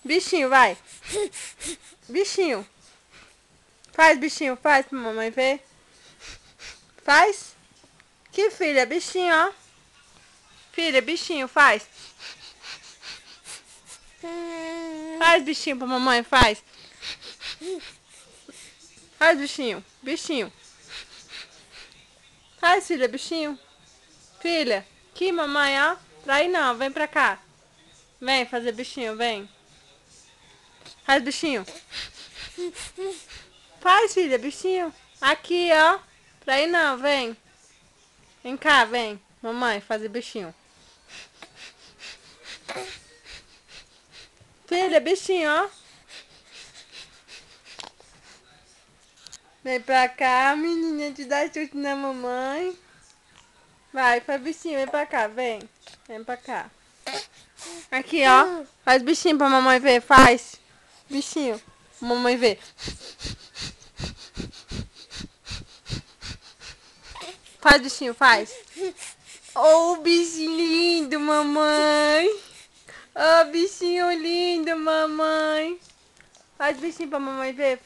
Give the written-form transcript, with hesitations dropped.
Bichinho, vai. Bichinho. Faz, bichinho, faz pra mamãe ver. Faz. Que filha, bichinho, ó. Filha, bichinho, faz. Faz, bichinho, pra mamãe, faz. Faz, bichinho, bichinho. Faz, filha, bichinho. Filha, aqui, mamãe, ó. Pra aí não, vem pra cá. Vem fazer bichinho, vem. Faz, bichinho. Faz, filha, bichinho. Aqui, ó. Pra aí não, vem. Vem cá, vem. Mamãe, fazer bichinho. Filha, bichinho, ó. Vem pra cá, menina, te dá chute na mamãe. Vai, faz bichinho, vem pra cá, vem. Vem pra cá. Aqui, ó. Faz bichinho pra mamãe ver, faz. Bichinho. Mamãe ver. Faz, bichinho, faz. Oh, bichinho lindo, mamãe. Oh, bichinho lindo, mamãe. Faz bichinho pra mamãe ver.